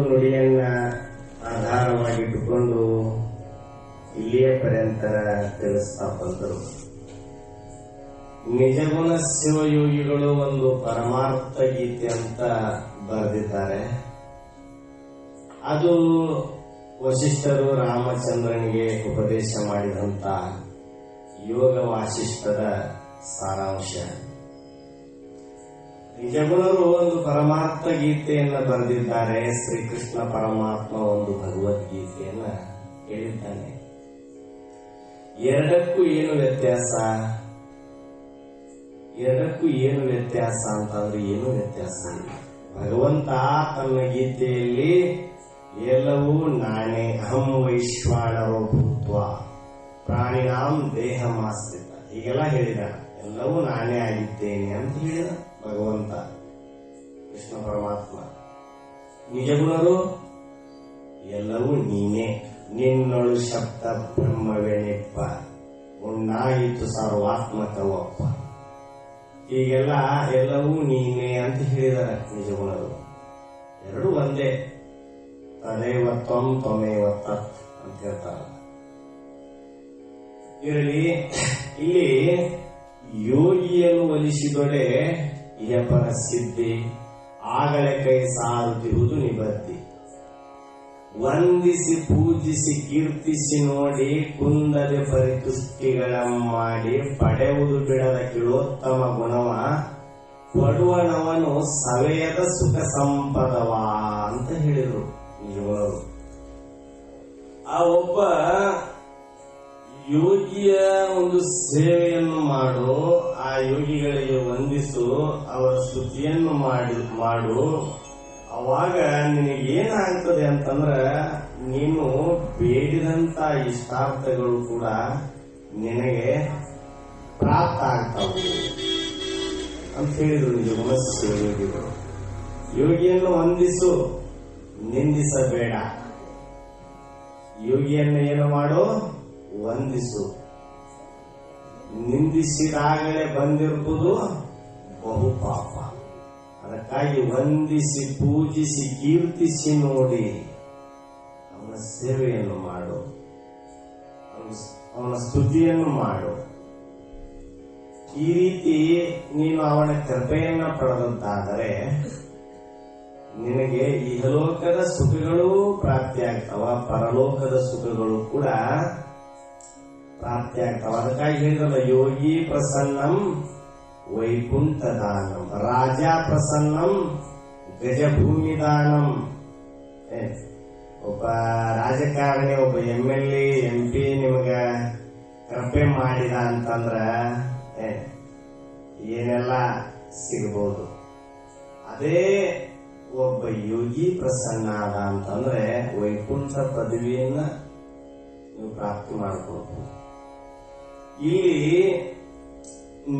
ನುಡಿಯನ್ನ ಆಧಾರವಾಗಿಟ್ಟುಕೊಂಡು ಇಲ್ಲಿಯ ಪರ್ಯಂತರ ತಿಳಿಸ್ತಾ ಬಂದರು. ನಿಜಗುಣ ಶಿವಯೋಗಿಗಳು ಒಂದು ಪರಮಾರ್ಥ ಗೀತೆ ಅಂತ ಬರೆದಿದ್ದಾರೆ. ಅದು ವಶಿಷ್ಠರು ರಾಮಚಂದ್ರನಿಗೆ ಉಪದೇಶ ಮಾಡಿದಂತ ಯೋಗ ವಾಸಿಷ್ಠದ ಸಾರಾಂಶ. ನಿಜಗುಣರು ಒಂದು ಪರಮಾರ್ಥ ಗೀತೆಯನ್ನ ಬರೆದಿದ್ದಾರೆ. ಶ್ರೀಕೃಷ್ಣ ಪರಮಾತ್ಮ ಒಂದು ಭಗವದ್ಗೀತೆಯನ್ನ ಹೇಳಿದ್ದಾನೆ. ಎರಡಕ್ಕೂ ಏನು ವ್ಯತ್ಯಾಸ? ಎರಡಕ್ಕೂ ಏನು ವ್ಯತ್ಯಾಸ ಅಂತಂದ್ರೆ ಏನು ವ್ಯತ್ಯಾಸ ಇಲ್ಲ. ಭಗವಂತ ತನ್ನ ಗೀತೆಯಲ್ಲಿ ಎಲ್ಲವೂ ನಾನೇ ಅಹಂ ವೈಶ್ವಾನರೋ ಭೂತ್ವ ಪ್ರಾಣಿನಾಂ ದೇಹಮಾಶ್ರಿತ ಹೀಗೆಲ್ಲ ಹೇಳಿದ. ಎಲ್ಲವೂ ನಾನೇ ಆಗಿದ್ದೇನೆ ಅಂತ ಹೇಳಿದ ಭಗವಂತ ಕೃಷ್ಣ ಪರಮಾತ್ಮ. ನಿಜಗುಣರು ಎಲ್ಲವೂ ನೀನೇ, ನಿನ್ನೊಳು ಶಬ್ದ ಬ್ರಹ್ಮವೇನೆಪ್ಪ ಉಣ್ಣಾಯಿತು ಸರ್ವಾತ್ಮಕವಪ್ಪ ಹೀಗೆಲ್ಲ ಎಲ್ಲವೂ ನೀನೇ ಅಂತ ಹೇಳಿದಾರೆ ನಿಜಗುಣರು. ಎರಡು ಒಂದೇ, ತದೇವ ತ್ವಂ ತ್ವಮೇವ ತತ್ ಅಂತ ಹೇಳ್ತಾರ. ಇರಲಿ, ಇಲ್ಲಿ ಯೋಗಿಯನ್ನು ಒಲಿಸಿದೊಡೆ ಇಹಪರ ಸಿದ್ಧಿ ಆಗಲೇ ಕೈ ಸಾರುತ್ತಿರುವುದು ನಿಬದ್ಧಿ. ವಂದಿಸಿ ಪೂಜಿಸಿ ಕೀರ್ತಿಸಿ ನೋಡಿ ಕುಂದದೆ ಪರಿತುಷ್ಟಿಗಳ ಮಾಡಿ ಪಡೆಯುವುದು ಬಿಡದ ಕಿಳೋತ್ತಮ ಗುಣವ ಪಡುವನವನು ಸವೆಯದ ಸುಖ ಸಂಪದವ ಅಂತ ಹೇಳಿದರು ನಿಜವರು. ಆ ಒಬ್ಬ ಯೋಗಿಯ ಒಂದು ಸೇವೆಯನ್ನು ಮಾಡು, ಆ ಯೋಗಿಗಳಿಗೆ ವಂದಿಸು, ಅವರ ಸ್ತುತಿಯನ್ನು ಮಾಡು. ಅವಾಗ ನಿನಗೇನಾಗ್ತದೆ ಅಂತಂದ್ರ ನೀನು ಬೇಡಿದಂತ ಇಷ್ಟಾರ್ಥಗಳು ಕೂಡ ನಿನಗೆ ಪ್ರಾಪ್ತ ಆಗ್ತಾವು ಅಂತ ಹೇಳಿದ್ರು ನಿಜಗುಣ ಯೋಗಿಗಳು. ಯೋಗಿಯನ್ನು ವಂದಿಸು, ನಿಂದಿಸಬೇಡ. ಯೋಗಿಯನ್ನು ಏನು ಮಾಡು? ವಂದಿಸು. ನಿಂದಿಸಿದಾಗಲೇ ಬಂದಿರುವುದು ಬಹು ಪಾಪ. ಅದಕ್ಕಾಗಿ ವಂದಿಸಿ ಪೂಜಿಸಿ ಕೀರ್ತಿಸಿ ನೋಡಿ ಅವನ ಸೇವೆಯನ್ನು ಮಾಡು, ಅವನ ಸ್ತುತಿಯನ್ನು ಮಾಡು. ಈ ರೀತಿ ನೀನು ಅವನ ಕೃಪೆಯನ್ನ ಪಡೆದಂತಾದರೆ ನಿನಗೆ ಇಹಲೋಕದ ಸುಖಗಳು ಪ್ರಾಪ್ತಿಯಾಗ್ತವ, ಪರಲೋಕದ ಸುಖಗಳು ಕೂಡ ಪ್ರಾಪ್ತಿಯಾಗ್ತವ. ಅದಕ್ಕಾಗಿ ಹೇಳಿದ್ರಲ್ಲ, ಯೋಗಿ ಪ್ರಸನ್ನಂ ವೈಕುಂಠ ದಾನಂ, ರಾಜ ಪ್ರಸನ್ನಂ ಗಜಭೂಮಿ ದಾನಂ. ಒಬ್ಬ ರಾಜಕಾರಣಿ, ಒಬ್ಬ MLA MP ನಿಮಗ ಕೃಪೆ ಮಾಡಿದ ಅಂತಂದ್ರ ಏನೆಲ್ಲ ಸಿಗಬಹುದು. ಅದೇ ಒಬ್ಬ ಯೋಗಿ ಪ್ರಸನ್ನ ಆದ ಅಂತಂದ್ರೆ ವೈಕುಂಠ ಪದವಿಯನ್ನ ನೀವು ಪ್ರಾಪ್ತಿ ಮಾಡ್ಕೊಳ್ಬಹುದು. ಇಲ್ಲಿ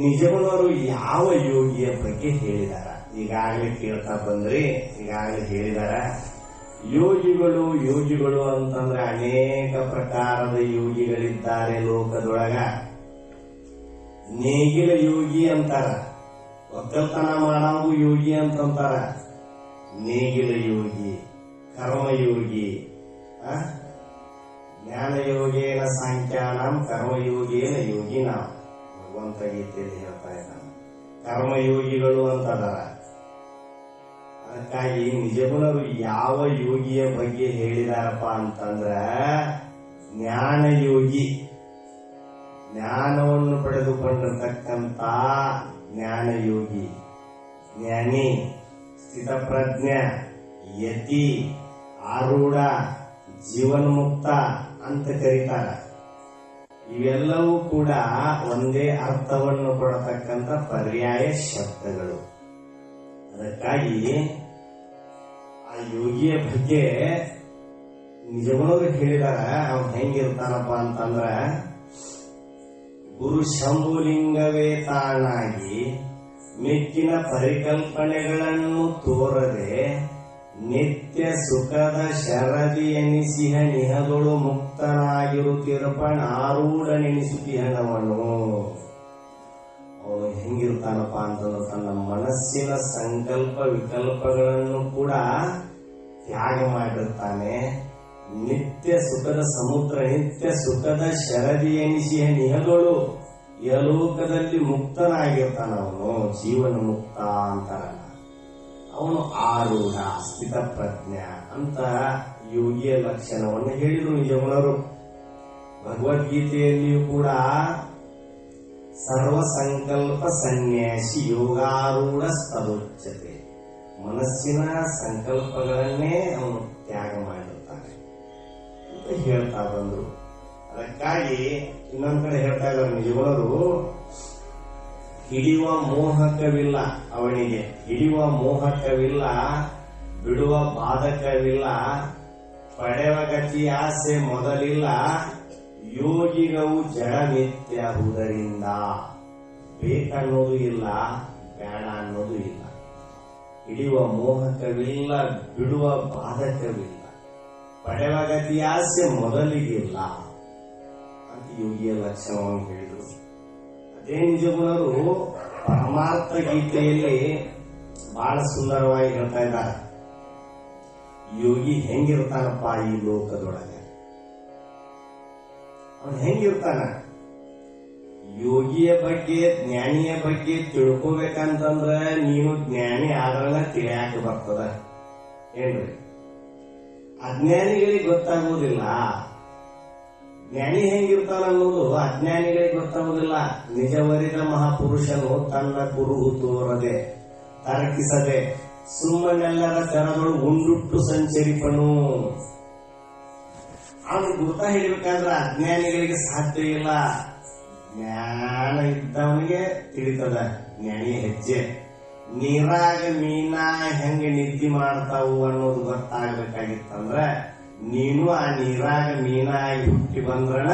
ನಿಜಗುಣರು ಯಾವ ಯೋಗಿಯ ಬಗ್ಗೆ ಹೇಳಿದಾರ? ಈಗಾಗಲೇ ಕೇಳ್ತಾ ಬಂದ್ರಿ, ಈಗಾಗಲೇ ಹೇಳಿದಾರ. ಯೋಗಿಗಳು ಅಂತಂದ್ರೆ ಅನೇಕ ಪ್ರಕಾರದ ಯೋಗಿಗಳಿದ್ದಾರೆ ಲೋಕದೊಳಗ. ನೇಗಿಲ ಯೋಗಿ ಅಂತಾರ, ಒಕ್ಕಲ್ತನ ಮಾಡಾವು ಯೋಗಿ ಅಂತಂತಾರ. ನೇಗಿಲ ಯೋಗಿ, ಕರ್ಮಯೋಗಿ, ಜ್ಞಾನಯೋಗೇನ ಸಾಂಖ್ಯಾನಂ ಕರ್ಮಯೋಗೇನ ಯೋಗಿನ ಭಗವಂತ ಗೀತೆಯಲ್ಲಿ ಹೇಳ್ತಾ ಇದ್ದಾನೆ. ಕರ್ಮಯೋಗಿಗಳು ಅಂತದಾರ. ಅದಕ್ಕಾಗಿ ನಿಜಗುಣರು ಯಾವ ಯೋಗಿಯ ಬಗ್ಗೆ ಹೇಳಿದಾರಪ್ಪ ಅಂತಂದ್ರ ಜ್ಞಾನಯೋಗಿ, ಜ್ಞಾನವನ್ನು ಪಡೆದುಕೊಂಡಿರ್ತಕ್ಕಂಥ ಜ್ಞಾನಯೋಗಿ, ಜ್ಞಾನಿ, ಸ್ಥಿತಪ್ರಜ್ಞ, ಯತಿ, ಆರೂಢ, ಜೀವನ್ಮುಕ್ತ ಅಂತ ಕರೀತಾರ. ಇವೆಲ್ಲವೂ ಕೂಡ ಒಂದೇ ಅರ್ಥವನ್ನು ಕೊಡತಕ್ಕಂಥ ಪರ್ಯಾಯ ಶಬ್ದಗಳು. ಅದಕ್ಕಾಗಿ ಆ ಯೋಗಿಯ ಬಗ್ಗೆ ನಿಜಗುಣರು ಹೇಳಿದಾರ. ಅವನು ಹೆಂಗಿರ್ತಾನಪ್ಪ ಅಂತಂದ್ರ ಗುರು ಶಂಭುಲಿಂಗವೇ ತಾನಾಗಿ ಮೆಚ್ಚಿನ ಪರಿಕಲ್ಪನೆಗಳನ್ನು ತೋರದೆ ನಿತ್ಯ ಸುಖದ ಶರದಿ ಎನಿಸಿಹ ನಿಹಗಳು ಮುಕ್ತನಾಗಿರುತ್ತಿರಪಣ ಆರೂಢನೆನಿಸುತ್ತಿಹನವನು. ಅವನು ಹೆಂಗಿರ್ತಾನಪ್ಪ ಅಂತಂದ್ರೆ ತನ್ನ ಮನಸ್ಸಿನ ಸಂಕಲ್ಪ ವಿಕಲ್ಪಗಳನ್ನು ಕೂಡ ತ್ಯಾಗ ಮಾಡಿರುತ್ತಾನೆ. ನಿತ್ಯ ಸುಖದ ಸಮುದ್ರ, ನಿತ್ಯ ಸುಖದ ಶರದಿ ಎನಿಸಿಯ ನಿಹಗಳು ಯಲೋಕದಲ್ಲಿ ಮುಕ್ತನಾಗಿರ್ತಾನ. ಅವನು ಜೀವನ ಮುಕ್ತ ಅಂತಾರಲ್ಲ, ಅವನು ಆರೂಢ ಸ್ಥಿತ ಪ್ರಜ್ಞ ಅಂತ ಯೋಗಿಯ ಲಕ್ಷಣವನ್ನು ಹೇಳಿದ್ರು ನಿಜಗುಣರು. ಭಗವದ್ಗೀತೆಯಲ್ಲಿಯೂ ಕೂಡ ಸರ್ವ ಸಂಕಲ್ಪ ಸನ್ಯಾಸಿ ಯೋಗಾರೂಢ ಸ್ತದೋಚ್ಯತೆ, ಮನಸ್ಸಿನ ಸಂಕಲ್ಪಗಳನ್ನೇ ಅವನು ತ್ಯಾಗ ಮಾಡಿರುತ್ತಾನೆ ಅಂತ ಹೇಳ್ತಾ ಬಂದ್ರು. ಅದಕ್ಕಾಗಿ ಇನ್ನೊಂದ್ ಕಡೆ ಹೇಳ್ತಾ ಇದ್ದಾರೆ ನಿಜಗುಣರು, ಹಿಡಿಯುವ ಮೋಹಕವಿಲ್ಲ ಅವನಿಗೆ, ಹಿಡಿಯುವ ಮೋಹಕವಿಲ್ಲ, ಬಿಡುವ ಬಾಧಕವಿಲ್ಲ, ಪಡೆವ ಗತಿ ಆಸೆ ಮೊದಲಿಲ್ಲ, ಯೋಗಿಗಳು ಜಡಮಿತ್ಯಹುದರಿಂದ ಬೇಕನ್ನೋದು ಇಲ್ಲ, ಬೇಡ ಅನ್ನೋದು ಇಲ್ಲ. ಹಿಡಿಯುವ ಮೋಹಕವಿಲ್ಲ, ಬಿಡುವ ಬಾಧಕವಿಲ್ಲ, ಪಡೆವ ಗತಿ ಆಸೆ ಮೊದಲಿಗಿಲ್ಲ ಅಂತ ಯೋಗಿಯ ಲಕ್ಷಣವನ್ನು ಹೇಳಿದರು. ಅದೇ ನಿಜಗುಣರು ಪರಮಾರ್ಥ ಗೀತೆಯಲ್ಲಿ ಬಹಳ ಸುಂದರವಾಗಿ ಹೇಳ್ತಾ ಇದ್ದಾರೆ. ಯೋಗಿ ಹೆಂಗಿರ್ತಾನಪ್ಪ ಈ ಲೋಕದೊಳಗೆ, ಅವನು ಹೆಂಗಿರ್ತಾನ? ಯೋಗಿಯ ಬಗ್ಗೆ ಜ್ಞಾನಿಯ ಬಗ್ಗೆ ತಿಳ್ಕೋಬೇಕಂತಂದ್ರ ನೀನು ಜ್ಞಾನಿ ಆದ್ರನ ತಿಳಿಯಾಕ ಬರ್ತದ ಏನ್ರಿ? ಅಜ್ಞಾನಿಗಳಿಗೆ ಗೊತ್ತಾಗುವುದಿಲ್ಲ. ಜ್ಞಾನಿ ಹೆಂಗಿರ್ತಾನ ಅನ್ನೋದು ಅಜ್ಞಾನಿಗಳಿಗೆ ಗೊತ್ತಾಗುವುದಿಲ್ಲ. ನಿಜವರಿದ ಮಹಾಪುರುಷನು ತನ್ನ ಕುರುಹು ತೋರದೆ ತರ್ಕಿಸದೆ ಸುಮ್ಮನೆಲ್ಲರ ತೆರಗಳು ಉಂಡುಟ್ಟು ಸಂಚರಿಪನು. ಅವನು ಗುರುತ ಹಿಡಿಬೇಕಾದ್ರೆ ಅಜ್ಞಾನಿಗಳಿಗೆ ಸಾಧ್ಯ ಇಲ್ಲ. ಜ್ಞಾನ ಇದ್ದವನಿಗೆ ತಿಳಿತದ ಜ್ಞಾನಿಯ ಹೆಜ್ಜೆ. ನೀರಾಗ ಮೀನಾ ಹೆಂಗ ನಿದ್ದೆ ಮಾಡ್ತಾವು ಅನ್ನೋದು ಗೊತ್ತಾಗಬೇಕಾಗಿತ್ತಂದ್ರ ನೀನು ಆ ನೀರಾಗ ಮೀನಾಗಿ ಹುಟ್ಟಿ ಬಂದ್ರನ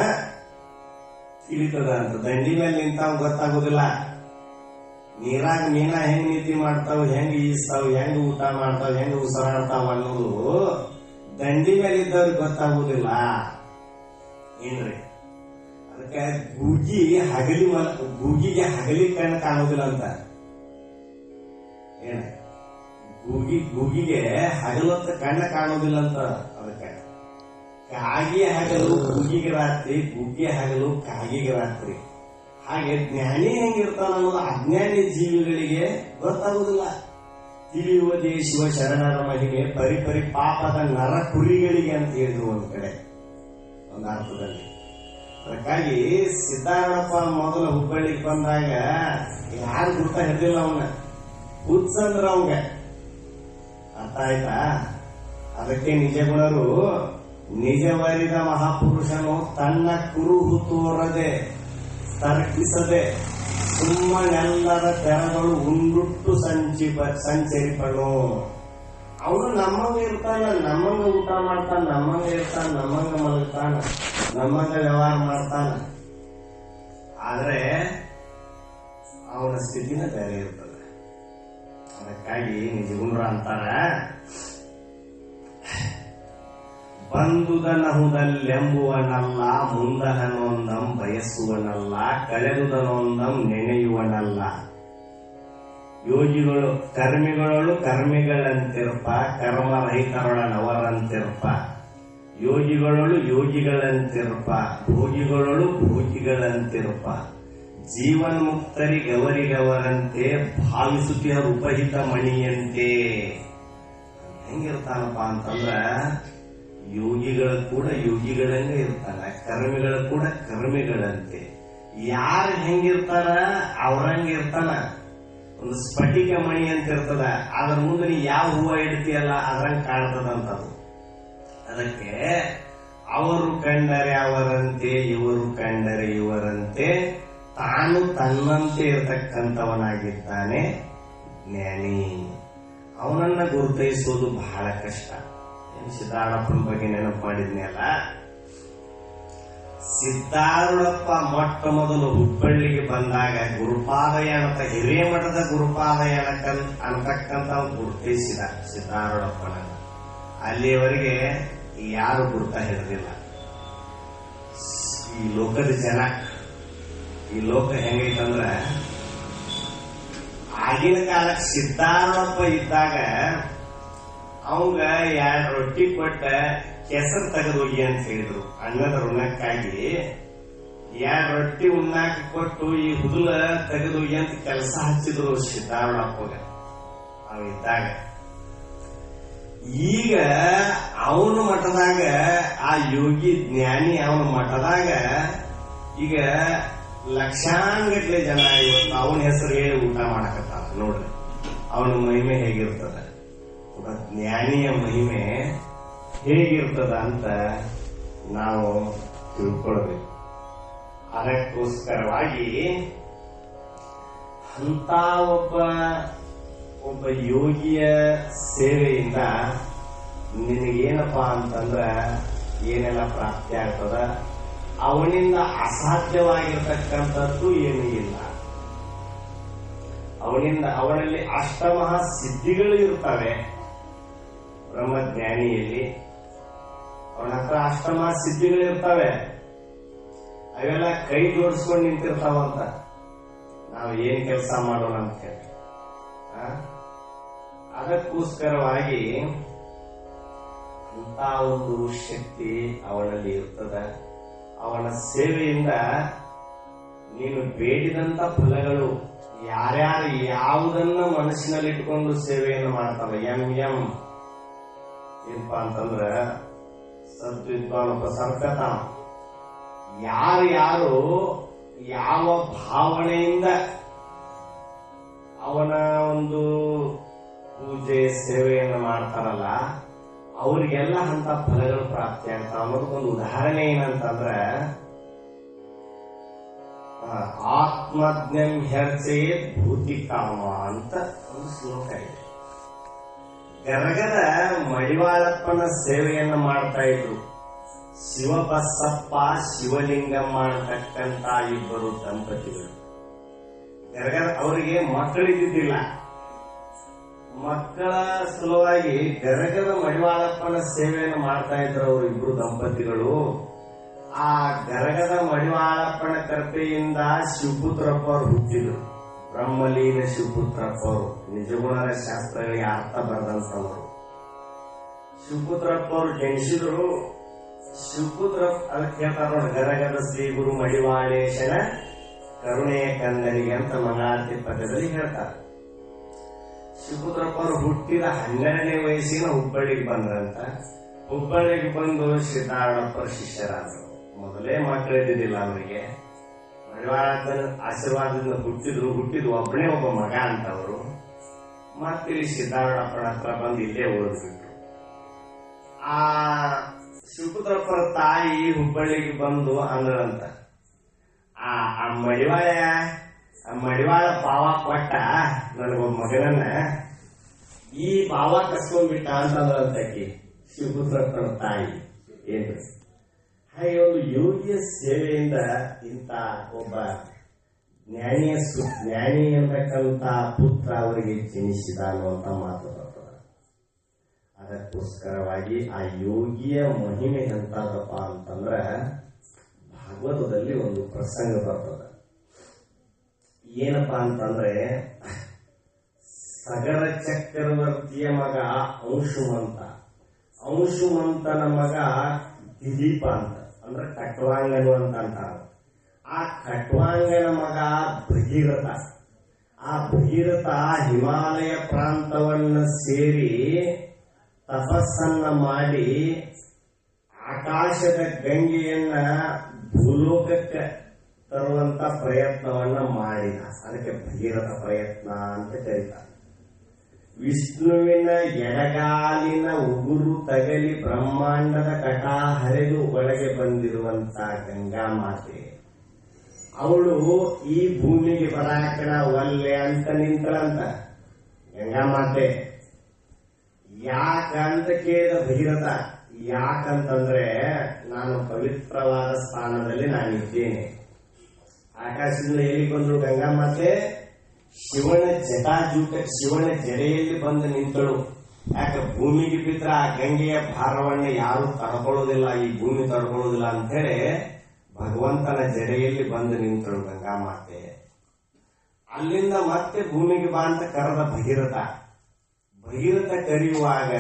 ತಿಳಿತದ ಅಂತ. ದಂಡಿ ಮೇಲೆ ನಿಂತಾವ್ ಗೊತ್ತಾಗುದಿಲ್ಲ. ನೀರಾಗ ಮೀನಾ ಹೆಂಗ್ ನಿದ್ದೆ ಮಾಡ್ತಾವ, ಹೆಂಗ್ ಈಸ್ತಾವ್, ಹೆಂಗ್ ಊಟ ಮಾಡ್ತಾವ, ಹೆಂಗ್ ಉಸಿರಾಡ್ತಾವ ಅನ್ನೋದು ದಂಡಿ ಮೇಲೆ ಇದ್ದವ್ರಿಗೆ ಗೊತ್ತಾಗುದಿಲ್ಲ ಏನ್ರಿ? ಅದಕ್ಕೆ ಗೂಗಿಗೆ ಹಗಲಿ ಕಣ್ಣು ಕಾಣುದಿಲ್ಲ ಅಂತ. ಏನ ಗೂಗಿಗೆ ಹಗಲೊತ್ತ ಕಣ್ಣು ಕಾಣುದಿಲ್ಲ ಅಂತ. ಅದಕ್ಕೆ ಕಾಗಿಯ ಹಗಲು ಗೂಗಿಗೆ ರಾತ್ರಿ, ಗುಗ್ಗಿಯ ಹಗಲು ಕಾಗಿಗೆ ರಾತ್ರಿ. ಹಾಗೆ ಜ್ಞಾನಿ ಹೆಂಗಿರ್ತಾನ ಅನ್ನೋದು ಅಜ್ಞಾನಿ ಜೀವಿಗಳಿಗೆ ಗೊತ್ತಾಗುದಿಲ್ಲ. ತಿಳಿಯುವ ದೇಶಿವ ಶರಣರ ಮಹಿಮೆ ಪರಿಪರಿ ಪಾಪದ ನರ ಕುರಿಗಳಿಗೆ ಅಂತ ಹೇಳಿದ್ರು ಒಂದ್ ಕಡೆ, ಒಂದು ಅರ್ಥದಲ್ಲಿ. ಅದಕ್ಕಾಗಿ ಸಿದ್ದಾರೂಢಪ್ಪ ಮೊದಲು ಹುಬ್ಬಳ್ಳಿಗೆ ಬಂದಾಗ ಯಾರು ಗುರ್ತ ಹಿಡಿದಿಲ್ಲ ಅವನ್ನ, ಹುಚ್ಚಂದ್ರ ಅವಂಗ. ಅರ್ಥ ಆಯ್ತಾ? ಅದಕ್ಕೆ ನಿಜಗುಣರು ನಿಜವರಿದ ಮಹಾಪುರುಷನು ತನ್ನ ಕುರುಹು ತೋರದೆ ತರ್ಕಿಸದೆ ಸುಮ್ಮನೆಲ್ಲರ ತೆರಗಳು ಉಂಡುಟ್ಟು ಸಂಚರಿಪನು. ಅವನು ನಮ್ಮಂಗ ಇರ್ತಾನ, ನಮ್ಮಂಗ ಊಟ ಮಾಡ್ತಾನ, ನಮ್ಮಂಗ ಇರ್ತಾನ, ನಮ್ಮಂಗ ಮಲಗ್ತಾನ, ನಮ್ಮಂಗ ವ್ಯವಹಾರ ಮಾಡ್ತಾನ. ಆದ್ರೆ ಅವನ ಸ್ಥಿತಿನ ಬೇರೆ ಇರ್ತದೆ. ಅದಕ್ಕಾಗಿ ನಿಜಗುಣರು ಅಂತಾರ, ಬಂದುದನಹುದಲ್ಲೆಂಬುವನಲ್ಲ, ಮುಂದಹನೊಂದಂ ಬಯಸುವನಲ್ಲ, ಕಳೆದುದನೊಂದಂ ನೆನೆಯುವನಲ್ಲ. ಯೋಗಿಗಳು ಕರ್ಮಿಗಳು ಕರ್ಮಿಗಳಂತಿರ್ಪ, ಕರ್ಮರಹಿತರೊಡನವರಂತಿರ್ಪ. ಯೋಗಿಗಳು ಯೋಗಿಗಳಂತಿರ್ಪ, ಭೋಗಿಗಳು ಭೋಗಿಗಳಂತಿರ್ಪ. ಜೀವನ್ಮುಕ್ತರಿಗವರಿಗವರಂತೆ ಭಾವಿಸುತ್ತಿಯ ಉಪಹಿತ ಮಣಿಯಂತೆ. ಹೆಂಗಿರ್ತಾನಪ್ಪ ಅಂತಂದ್ರ ಯೋಗಿಗಳು ಕೂಡ ಯೋಗಿಗಳಂಗೆ ಇರ್ತಾನ, ಕರ್ಮಿಗಳು ಕೂಡ ಕರ್ಮಿಗಳಂತೆ. ಯಾರು ಹೆಂಗಿರ್ತಾರ ಅವ್ರಂಗೆ ಇರ್ತಾನ. ಒಂದು ಸ್ಫಟಿಕ ಮಣಿ ಅಂತ ಇರ್ತದ, ಅದ್ರ ಮುಂದೆ ನೀ ಯಾವ ಹೂವ ಇಡ್ತೀಯಲ್ಲ ಅದ್ರಂಗೆ ಕಾಣ್ತದಂತದು. ಅದಕ್ಕೆ ಅವರು ಕಂಡರೆ ಅವರಂತೆ, ಇವರು ಕಂಡರೆ ಇವರಂತೆ, ತಾನು ತನ್ನಂತೆ ಇರತಕ್ಕಂಥವನಾಗಿದ್ದಾನೆ ಜ್ಞಾನಿ. ಅವನನ್ನ ಗುರುತಿಸೋದು ಬಹಳ ಕಷ್ಟ. ಸಿದ್ದಾರೂಢಪ್ಪನ ಬಗ್ಗೆ ನೆನಪು ಮಾಡಿದ್ನಲ್ಲ, ಸಿದ್ದಾರೂಢಪ್ಪ ಮೊಟ್ಟ ಮೊದಲು ಹುಬ್ಬಳ್ಳಿಗೆ ಬಂದಾಗ ಗುರುಪಾದಯಾನ, ಹಿರೇಮಠದ ಗುರುಪಾದಯಾನ ಅಂತಕ್ಕಂಥ ಗುರುತಿಸಿದ ಸಿದ್ದಾರೂಢಪ್ಪನ. ಅಲ್ಲಿಯವರೆಗೆ ಯಾರು ಗುರುತ ಹಿಡಿದಿಲ್ಲ. ಈ ಲೋಕದ ಜನ, ಈ ಲೋಕ ಹೆಂಗೈತಂದ್ರ, ಆಗಿನ ಕಾಲಕ್ಕೆ ಸಿದ್ದಾರೂಢಪ್ಪ ಇದ್ದಾಗ ಅವಂಗ 2 ರೊಟ್ಟಿ ಕೊಟ್ಟ ಕೆಸರು ತೆಗೆದು ಹೋಗಿ ಅಂತ ಹೇಳಿದ್ರು. ಅನ್ನದ ಋಣಕ್ಕಾಗಿ 2 ರೊಟ್ಟಿ ಉಣ್ಣಾಕ ಕೊಟ್ಟು ಈ ಹುದುಲ ತೆಗೆದು ಹೋಗಿ ಅಂತ ಕೆಲಸ ಹಚ್ಚಿದ್ರು ಸಿದ್ದಾರೂಢಪ್ಪಗ ಅವಿದ್ದಾಗ. ಈಗ ಅವನ ಮಠದಾಗ ಆ ಯೋಗಿ ಜ್ಞಾನಿ ಅವನ ಮಠದಾಗ ಈಗ ಲಕ್ಷಾಂಗಟ್ಲೆ ಜನ ಇವತ್ತು ಅವನ ಹೆಸರು ಹೇಳಿ ಊಟ ಮಾಡಕತ್ತಾರ. ನೋಡ್ರಿ ಅವನ ಮಹಿಮೆ ಹೇಗಿರ್ತದ, ಒಬ್ಬ ಜ್ಞಾನಿಯ ಮಹಿಮೆ ಹೇಗಿರ್ತದ ಅಂತ ನಾವು ತಿಳ್ಕೊಳ್ಬೇಕು. ಅದಕ್ಕೋಸ್ಕರವಾಗಿ ಅಂತ ಒಬ್ಬ ಯೋಗಿಯ ಸೇವೆಯಿಂದ ನಿನಗೇನಪ್ಪಾ ಅಂತಂದ್ರ ಏನೆಲ್ಲ ಪ್ರಾಪ್ತಿ ಆಗ್ತದ, ಅವನಿಂದ ಅಸಾಧ್ಯವಾಗಿರ್ತಕ್ಕಂಥದ್ದು ಏನೂ ಇಲ್ಲ. ಅವನಲ್ಲಿ ಅಷ್ಟಮಹಾ ಸಿದ್ಧಿಗಳು ಇರ್ತವೆ. ಬ್ರಹ್ಮಜ್ಞಾನಿಯಲ್ಲಿ ಅವನ ಹತ್ರ ಅಷ್ಟಮಹಾ ಸಿದ್ಧಿಗಳು ಇರ್ತವೆ. ಅವೆಲ್ಲ ಕೈ ಜೋಡಿಸ್ಕೊಂಡು ನಿಂತಿರ್ತಾವಂತ. ನಾವು ಏನ್ ಕೆಲಸ ಮಾಡೋಣ ಅಂತ ಹೇಳಿ ಅದಕ್ಕೋಸ್ಕರವಾಗಿ ಅಂತ ಒಂದು ಶಕ್ತಿ ಅವನಲ್ಲಿ ಇರ್ತದ. ಅವನ ಸೇವೆಯಿಂದ ನೀನು ಬೇಡಿದಂತ ಫಲಗಳು ಯಾರ್ಯಾರು ಯಾವುದನ್ನ ಮನಸ್ಸಿನಲ್ಲಿಟ್ಕೊಂಡು ಸೇವೆಯನ್ನು ಮಾಡ್ತಾರ. ಏನಪ್ಪಾ ಅಂತಂದ್ರ ಸದ್ವಿದ್ವಾನೋಪಸರ್ಗತ, ಯಾರು ಯಾವ ಭಾವನೆಯಿಂದ ಅವನ ಒಂದು ಪೂಜೆ ಸೇವೆಯನ್ನು ಮಾಡ್ತಾರಲ್ಲ ಅವ್ರಿಗೆಲ್ಲ ಅಂತ ಫಲಗಳು ಪ್ರಾಪ್ತಿ ಆಗ್ತಾವ. ಅನ್ನೋದಕ್ಕೊಂದು ಉದಾಹರಣೆ ಏನಂತಂದ್ರ ಆತ್ಮಜ್ಞಂ ಹೆರ್ಚೆಯೇ ಭೂತಿ ಕಾಮ ಅಂತ ಒಂದು ಶ್ಲೋಕ ಇದೆ. ಗರಗದ ಮಡಿವಾಳಪ್ಪನ ಸೇವೆಯನ್ನು ಮಾಡ್ತಾ ಇದ್ರು ಶಿವಬಸಪ್ಪ ಶಿವಲಿಂಗಮ್ಮ ಅಂತಕ್ಕಂತ ಇಬ್ಬರು ದಂಪತಿಗಳು. ಗರಗದ ಅವರಿಗೆ ಮಕ್ಕಳಿದ್ದಿದ್ದಿಲ್ಲ. ಮಕ್ಕಳ ಸಲುವಾಗಿ ಗರಗದ ಮಡಿವಾಳಪ್ಪನ ಸೇವೆಯನ್ನು ಮಾಡ್ತಾ ಇದ್ರು ಅವರು ಇಬ್ರು ದಂಪತಿಗಳು. ಆ ಗರಗದ ಮಡಿವಾಳಪ್ಪನ ಕೃಪೆಯಿಂದ ಶಿವಪುತ್ರಪ್ಪ ಅವರು ಹುಟ್ಟಿದ್ರು. ಬ್ರಹ್ಮಲೀನ ಶಿವಪುತ್ರಪ್ಪ ಅವರು ನಿಜಗುಣರ ಶಾಸ್ತ್ರಗಳಿಗೆ ಅರ್ಥ ಬರೆದಂತವರು. ಶಿವಪುತ್ರಪ್ಪ ಅವರು ಜನಿಸಿದ್ರು. ಶಿವಪುತ್ರ ಅದಕ್ಕೆ ಹೇಳ್ತಾರ ನೋಡಿ, ಗರಗದ ಶ್ರೀ ಗುರು ಮಡಿವಾಳೇಶನ ಕರುಣೆಯ ಕಂದರಿಗೆ ಅಂತ ಮಂಗಳಾರತಿ ಪದ್ಯದಲ್ಲಿ ಹೇಳ್ತಾರೆ. ಶಿವಪುತ್ರಪ್ಪ ಅವರು ಹುಟ್ಟಿದ 12ನೇ ವಯಸ್ಸಿನ ಹುಬ್ಬಳ್ಳಿಗೆ ಬಂದ್ರಂತ. ಹುಬ್ಬಳ್ಳಿಗೆ ಬಂದು ಸಿದ್ದಾರೂಢಪ್ಪರ ಶಿಷ್ಯರಾದರು. ಮೊದಲೇ ಮಕ್ಕಳಿದ್ದಿದ್ದಿಲ್ಲ ಅವರಿಗೆ. ಮಡಿವಾಳಪ್ಪನ ಆಶೀರ್ವಾದದಿಂದ ಹುಟ್ಟಿದ್ದು ಒಬ್ಬನೇ ಒಬ್ಬ ಮಗ ಅಂತವರು. ಮತ್ತಿಲ್ಲಿ ಸಿದ್ದಾರೂಢಪ್ಪನ ಹತ್ರ ಬಂದು ಇಲ್ಲೇ ಓದಿಬಿಟ್ರು. ಆ ಶಿವಪುತ್ರಪ್ಪರ ತಾಯಿ ಹುಬ್ಬಳ್ಳಿಗೆ ಬಂದು ಅಂದ್ರಂತ, ಆ ಮಡಿವಾಳ ಬಾವ ಕೊಟ್ಟ ನನಗೊಬ್ಬ ಮಗನನ್ನ, ಈ ಬಾವ ಕಸ್ಕೊಂಡ್ಬಿಟ್ಟ ಅಂತಂದ್ರಂತಕಿ ಶಿವಪುತ್ರಪ್ಪನ ತಾಯಿ. ಏನು ಹಾಗೆ ಒಂದು ಯೋಗಿಯ ಸೇವೆಯಿಂದ ಇಂಥ ಒಬ್ಬ ಜ್ಞಾನಿ ಅಂತಕ್ಕಂಥ ಪುತ್ರ ಅವರಿಗೆ ಜನಿಸಿದ ಅನ್ನುವಂಥ ಮಾತು ಬರ್ತದೆ. ಅದಕ್ಕೋಸ್ಕರವಾಗಿ ಆ ಯೋಗಿಯ ಮಹಿಮೆ ಎಂತದಪ್ಪ ಅಂತಂದ್ರ ಭಾಗವತದಲ್ಲಿ ಒಂದು ಪ್ರಸಂಗ ಬರ್ತದೆ. ಏನಪ್ಪಾ ಅಂತಂದ್ರೆ ಸಗರ ಚಕ್ರವರ್ತಿಯ ಮಗ ಅಂಶುಮಂತನ ಮಗ ದಿಲೀಪ ಅಂತ, ಅಂದ್ರೆ ಖಟ್ವಾಂಗನು ಅಂತ ಅಂತಾರೆ. ಆ ಖಟ್ವಾಂಗನ ಮಗ ಭಗೀರಥ. ಆ ಭಗೀರಥ ಹಿಮಾಲಯ ಪ್ರಾಂತವನ್ನ ಸೇರಿ ತಪಸ್ಸನ್ನ ಮಾಡಿ ಆಕಾಶದ ಗಂಗೆಯನ್ನ ಭೂಲೋಕಕ್ಕೆ ತರುವಂತ ಪ್ರಯತ್ನವನ್ನ ಮಾಡಿದ. ಅದಕ್ಕೆ ಭಗೀರಥ ಪ್ರಯತ್ನ ಅಂತ ಕರೀತಾರೆ. ವಿಷ್ಣುವಿನ ಎಡಗಾಲಿನ ಉಗುರು ತಗಲಿ ಬ್ರಹ್ಮಾಂಡದ ಕಟ ಹರಿದು ಒಳಗೆ ಬಂದಿರುವಂತ ಗಂಗಾ ಮಾತೆ, ಅವಳು ಈ ಭೂಮಿಗೆ ಬರಾಕಣ ಒಲ್ಲೆ ಅಂತ ನಿಂತಳಂತ ಗಂಗಾ ಮಾತೆ. ಯಾಕಂತ ಕೇಳಿದ ಭಗೀರಥ, ಯಾಕಂತಂದ್ರೆ ನಾನು ಪವಿತ್ರವಾದ ಸ್ಥಾನದಲ್ಲಿ ನಾನಿದ್ದೇನೆ. ಆಕಾಶದಿಂದ ಎಲ್ಲಿ ಬಂದ್ರು ಗಂಗಾ ಮಾತೆ? ಶಿವನ ಜಡೆಯಲ್ಲಿ ಬಂದು ನಿಂತಳು. ಯಾಕೆ ಭೂಮಿಗೆ ಬಿದ್ರ ಆ ಗಂಗೆಯ ಭಾರವನ್ನ ಯಾರು ತಡ್ಕೊಳ್ಳೋದಿಲ್ಲ, ಈ ಭೂಮಿ ತಡ್ಕೊಳ್ಳೋದಿಲ್ಲ ಅಂತ ಹೇಳಿ ಭಗವಂತನ ಜಡೆಯಲ್ಲಿ ಬಂದು ನಿಂತಳು ಗಂಗಾ ಮಾತೆ. ಅಲ್ಲಿಂದ ಮತ್ತೆ ಭೂಮಿಗೆ ಬಾ ಅಂತ ಕರೆದ ಭಗೀರಥ. ಭಗೀರಥ ಕರೆಯುವಾಗ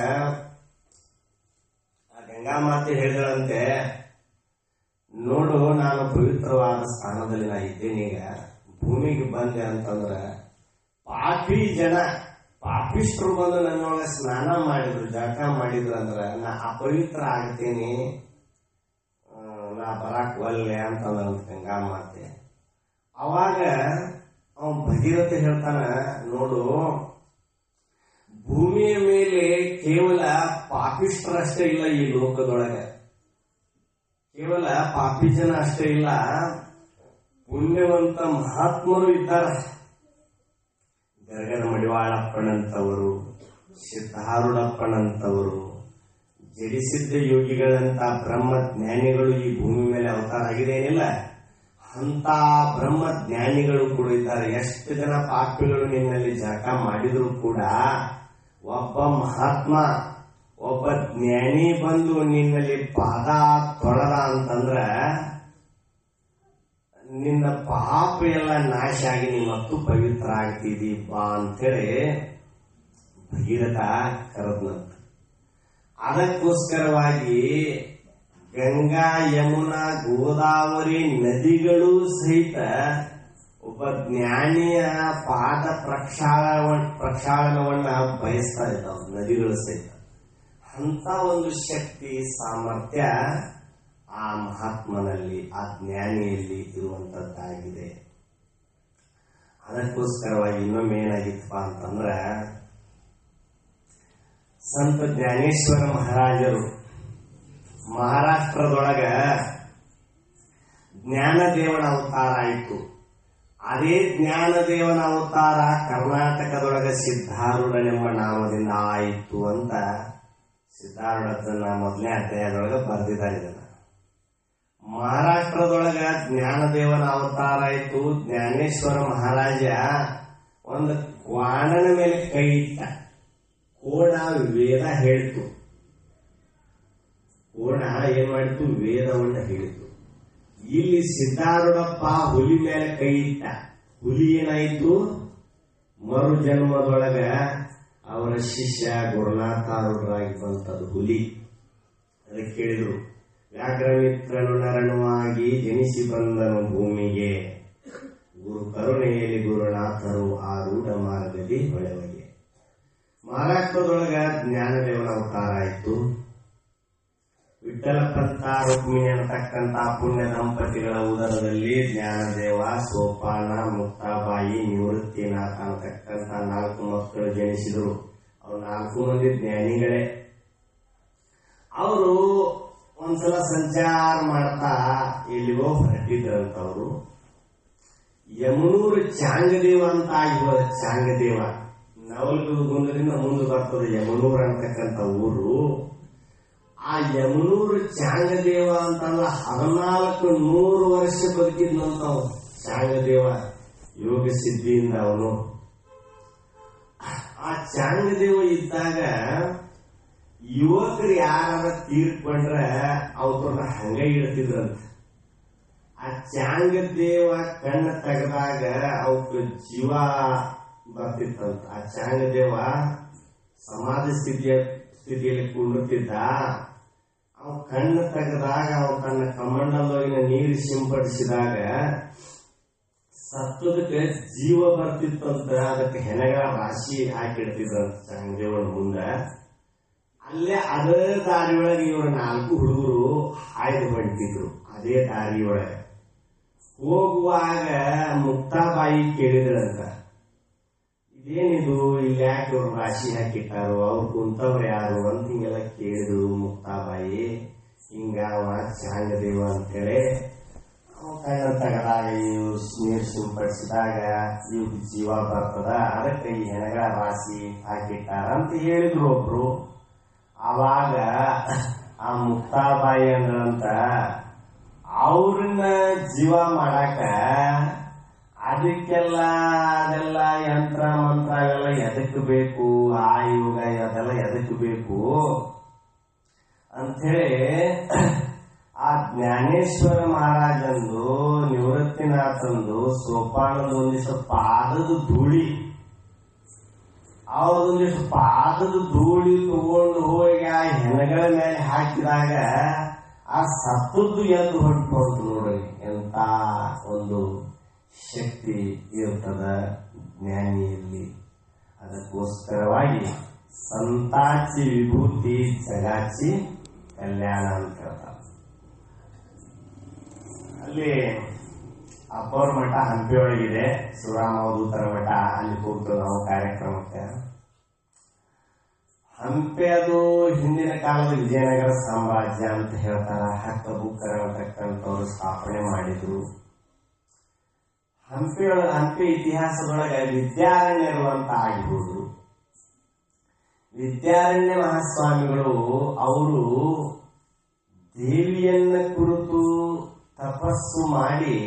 ಆ ಗಂಗಾಮಾತೆ ಹೇಳಿದಳಂತೆ, ನೋಡು ನಾನು ಪವಿತ್ರವಾದ ಸ್ಥಾನದಲ್ಲಿ ನಾ ಇದ್ದೇನೀಗ, ಭೂಮಿಗೆ ಬಂದೆ ಅಂತಂದ್ರ ಪಾಪಿ ಜನ ಪಾಪಿಷ್ಟ್ರು ಬಂದು ನನ್ನೊಳಗೆ ಸ್ನಾನ ಮಾಡಿದ್ರು, ಜಳಕ ಮಾಡಿದ್ರು ಅಂದ್ರ ನಾ ಅಪವಿತ್ರ ಆಗ್ತೇನೆ, ನಾ ಬರಾಕ್ ಒಲ್ಲೆ ಅಂತಂದ ಗಂಗಾಮಾತೆ. ಅವಾಗ ಅವನ್ ಭಗೀರಥ ಹೇಳ್ತಾನ, ನೋಡು ಭೂಮಿಯ ಮೇಲೆ ಕೇವಲ ಪಾಪಿಷ್ಟ್ರಷ್ಟೇ ಇಲ್ಲ, ಈ ಲೋಕದೊಳಗೆ ಕೇವಲ ಪಾಪಿ ಜನ ಅಷ್ಟೇ ಇಲ್ಲ, ಪುಣ್ಯವಂತ ಮಹಾತ್ಮರು ಇದ್ದಾರೆ. ಗರಗದ ಮಡಿವಾಳಪ್ಪನಂತವರು, ಸಿದ್ಧಾರೂಢಪ್ಪನಂತವರು, ಜಡಿಸಿದ್ದ ಯೋಗಿಗಳಂತ ಬ್ರಹ್ಮ ಜ್ಞಾನಿಗಳು ಈ ಭೂಮಿ ಮೇಲೆ ಅವತಾರ ಆಗಿದೇನಿಲ್ಲ, ಅಂತ ಬ್ರಹ್ಮ ಜ್ಞಾನಿಗಳು ಕೂಡ ಇದ್ದಾರೆ. ಎಷ್ಟು ಜನ ಪಾಪಿಗಳು ನಿನ್ನಲ್ಲಿ ಜಳಕ ಮಾಡಿದ್ರು ಕೂಡ ಒಬ್ಬ ಮಹಾತ್ಮ, ಒಬ್ಬ ಜ್ಞಾನಿ ಬಂದು ನಿನ್ನಲ್ಲಿ ಪಾದ ತೊಳೆದ ಅಂತಂದ್ರ ನಿನ್ನ ಪಾಪ ಎಲ್ಲ ನಾಶ ಆಗಿ ನೀ ಮತ್ತು ಪವಿತ್ರ ಆಗ್ತಿದಿ ಬಾ ಅಂತೇಳಿ ಭಗೀರಥ ಕರೆದ್ನಂತ. ಅದಕ್ಕೋಸ್ಕರವಾಗಿ ಗಂಗಾ, ಯಮುನಾ, ಗೋದಾವರಿ ನದಿಗಳು ಸಹಿತ ಒಬ್ಬ ಜ್ಞಾನಿಯ ಪಾದ ಪ್ರಕ್ಷಾಳನವನ್ನ ಬಯಸ್ತಾ ಇದ್ದಾವ, ನದಿಗಳು ಸಹಿತ. ಅಂತ ಒಂದು ಶಕ್ತಿ ಸಾಮರ್ಥ್ಯ ಆ ಮಹಾತ್ಮನಲ್ಲಿ, ಆ ಜ್ಞಾನಿಯಲ್ಲಿ ಇರುವಂತದ್ದಾಗಿದೆ. ಅದಕ್ಕೋಸ್ಕರವಾಗಿ ಇನ್ನೊಮ್ಮೆ ಏನಾಗಿತ್ತಪ್ಪ ಅಂತಂದ್ರ, ಸಂತ ಜ್ಞಾನೇಶ್ವರ ಮಹಾರಾಜರು ಮಹಾರಾಷ್ಟ್ರದೊಳಗ ಜ್ಞಾನದೇವನ ಅವತಾರ ಆಯಿತು. ಅದೇ ಜ್ಞಾನದೇವನ ಅವತಾರ ಕರ್ನಾಟಕದೊಳಗ ಸಿದ್ಧಾರೂಢನೆಂಬ ನಾಮದಿಂದ ಆಯಿತು ಅಂತ ಸಿದ್ಧಾರೂಢನ ಮೊದಲನೇ ಅಧ್ಯಾಯದೊಳಗ ಬರೆದಿದ್ದಾರೆ. ಇದನ್ನ ಮಹಾರಾಷ್ಟ್ರದೊಳಗ ಜ್ಞಾನದೇವನ ಅವತಾರ ಆಯಿತು. ಜ್ಞಾನೇಶ್ವರ ಮಹಾರಾಜ ಒಂದು ಕ್ವಾಣನ ಮೇಲೆ ಕೈ ಇಟ್ಟ. ಕೋಣ ವೇದ ಹೇಳಿತು. ಕೋಣ ಏನ್ ಮಾಡಿತು? ವೇದವನ್ನ ಹೇಳಿತು. ಇಲ್ಲಿ ಸಿದ್ಧಾರೂಢಪ್ಪ ಹುಲಿ ಮೇಲೆ ಕೈ ಇಟ್ಟ. ಹುಲಿ ಏನಾಯಿತು? ಮರು ಜನ್ಮದೊಳಗ ಅವರ ಶಿಷ್ಯ ಗುರುನಾಥಾರೂಢರಾಗಿ ಬಂತದ್ದು ಹುಲಿ. ಅದಕ್ಕೆ ಕೇಳಿದ್ರು, ವ್ಯಾಘ್ರಮಿತ್ರನು ನರನುವಾಗಿ ಜನಿಸಿ ಬಂದನು ಭೂಮಿಗೆ, ಗುರು ಕರುಣೆಯಲ್ಲಿ ಗುರುನಾಥರು ಆರೂಢ ಮಾರ್ಗದಿ ಹೊಳೆವಗೆ. ಮಹಾರಾಷ್ಟ್ರದೊಳಗ ಜ್ಞಾನದೇವನ ಅವತಾರ ಆಯಿತು. ವಿಠ್ಠಲ ಪಂತ ರುಕ್ಮಿಣಿ ಅನ್ನತಕ್ಕಂತ ಪುಣ್ಯ ದಂಪತಿಗಳ ಉದರದಲ್ಲಿ ಜ್ಞಾನದೇವ, ಸೋಪಾನ, ಮುಕ್ತಾಬಾಯಿ, ನಿವೃತ್ತಿನಾಥ ಅನ್ನತಕ್ಕಂತ 4 ಮಕ್ಕಳು ಜನಿಸಿದರು. ಅವ್ರು 4 ಮಂದಿ ಜ್ಞಾನಿಗಳೇ. ಅವರು ಒಂದ್ಸಲ ಸಂಚಾರ ಮಾಡ್ತಾ ಎಲ್ಲಿಗೋ ಹೊರಟಿದ್ರಂತವ್ರು. ಯಮನೂರು ಚಾಂಗದೇವ ಅಂತ ಆಗಿರೋದ. ಚಾಂಗದೇವ ನವಲಗುಂದದಿಂದ ಮುಂದೆ ಬರ್ತದೆ ಯಮನೂರು ಅಂತಕ್ಕಂಥ ಊರು. ಆ ಯಮನೂರು ಚಾಂಗದೇವ ಅಂತಂದ್ರ 1400 ವರ್ಷ ಬದುಕಿದ್ನಂತವ್ ಚಾಂಗದೇವ. ಯೋಗ ಸಿದ್ಧಿಯಿಂದ ಅವನು. ಆ ಚಾಂಗದೇವ ಇದ್ದಾಗ ಯುವಕರು ಯಾರ ತೀರ್ಕೊಂಡ್ರೆ ಅವ್ರನ್ನ ಹಂಗ ಇಡ್ತಿದ್ರಂತ. ಆ ಚಾಂಗದೇವ ಕಣ್ಣು ತೆಗೆದಾಗ ಅವಕ್ಕೆ ಜೀವ ಬರ್ತಿತ್ತಂತ. ಆ ಚಾಂಗದೇವ ಸಮಾಧಿ ಸ್ಥಿತಿಯಲ್ಲಿ ಕುಂಡುತ್ತಿದ್ದ. ಅವ ಕಣ್ಣು ತೆಗೆದಾಗ ಅವ ತನ್ನ ಕಮಂಡಲೊಳಗಿನ ನೀರು ಸಿಂಪಡಿಸಿದಾಗ ಸತ್ತದಕ್ಕೆ ಜೀವ ಬರ್ತಿತ್ತಂತ. ಅದಕ್ಕೆ ಹೆಣಗಳ ರಾಶಿ ಹಾಕಿಡ್ತಿದ್ರಂತ ಚಾಂಗದೇವನ ಮುಂದೆ. ಅಲ್ಲೇ ಅದೇ ದಾರಿಯೊಳಗೆ ಇವರು 4 ಹುಡುಗರು ಹಾಯ್ದು ಹೊಂಟಿದ್ರು. ಅದೇ ದಾರಿಯೊಳಗೆ ಹೋಗುವಾಗ ಮುಕ್ತಾಬಾಯಿ ಕೇಳಿದ್ರಂತ, ಇದೇನಿದು, ಇಲ್ಲಿ ಯಾಕೆ ಇವ್ರು ರಾಶಿ ಹಾಕಿಟ್ಟಾರು, ಅವ್ರು ಕುಂತವ್ರು ಯಾರು ಅಂತ ಹಿಂಗೆಲ್ಲ ಕೇಳಿದ್ರು ಮುಕ್ತಾಬಾಯಿ. ಹಿಂಗಾವ ಚಾಂಗದೇವ ಅಂತೇಳಿ ಕಣ್ಣ ತೆಗೆದಾಗ ಇವ್ರು ನೀರು ಸಿಂಪಡಿಸಿದಾಗ ಇವ್ರಿಗೆ ಜೀವ ಬರ್ತದ, ಅದಕ್ಕೆ ಈ ಹೆಣಗಳ ರಾಶಿ ಹಾಕಿಟ್ಟಾರ ಅಂತ ಹೇಳಿದ್ರು ಒಬ್ರು. ಅವಾಗ ಆ ಮುಕ್ತಾಬಾಯಿ ಅಂದ್ರಂತ, ಅವ್ರನ್ನ ಜೀವ ಮಾಡಾಕ ಅದಕ್ಕೆಲ್ಲ ಅದೆಲ್ಲ ಯಂತ್ರ ಮಂತ್ರ ಅವೆಲ್ಲ ಎದಕ್ ಬೇಕು, ಆ ಯುಗ ಅದೆಲ್ಲ ಎದಕ್ ಬೇಕು ಅಂಥೇಳಿ ಆ ಜ್ಞಾನೇಶ್ವರ ಮಹಾರಾಜಂದು, ನಿವೃತ್ತಿನಾಥಂದು, ಸೋಪಾನದ ಒಂದಿಷ್ಟು ಪಾದದ ಧೂಳಿ ಅವ್ರದೊಂದಿಷ್ಟು ಪಾದದ ಧೂಳಿ ತಗೊಂಡು ಹೋಗಿ ಆ ಹೆಣಗಳ ಮೇಲೆ ಹಾಕಿದಾಗ ಆ ಸತ್ತದ್ದು ಎದ್ದು ಹೊಂಟು ನೋಡ್ರಿ. ಎಂತ ಒಂದು ಶಕ್ತಿ ಇರ್ತದ ಜ್ಞಾನಿಯಲ್ಲಿ. ಅದಕ್ಕೋಸ್ಕರವಾಗಿ ಸಂತಾಚಿ ವಿಭೂತಿ ಜಗಾಚಿ ಕಲ್ಯಾಣ ಅಂತ ಹೇಳ್ತಾರೆ. ಅಲ್ಲಿ ಅಪ್ಪವ್ರ ಮಠ ಹಂಪಿ ಒಳಗಿದೆ, ಸುರಾಮವಧೂತರ ಮಠ. ಅಲ್ಲಿ ಹೋಗ್ತೇವೆ ನಾವು ಕಾರ್ಯಕ್ರಮಕ್ಕೆ. ಹಂಪಿ ಅದು ಹಿಂದಿನ ಕಾಲದ ವಿಜಯನಗರ ಸಾಮ್ರಾಜ್ಯ ಅಂತ ಹೇಳ್ತಾರ. ಹಕ್ಕಬುಕ್ಕರ ಅಂತಕ್ಕಂಥವ್ರು ಸ್ಥಾಪನೆ ಮಾಡಿದ್ರು. ಹಂಪಿ ಇತಿಹಾಸದೊಳಗೆ ವಿದ್ಯಾರಣ್ಯರು ಅಂತ ಆಗಿಬಹುದು. ವಿದ್ಯಾರಣ್ಯ ಮಹಾಸ್ವಾಮಿಗಳು ಅವರು ದೇವಿಯನ್ನ ಕುರಿತು ತಪಸ್ಸು ಮಾಡಿ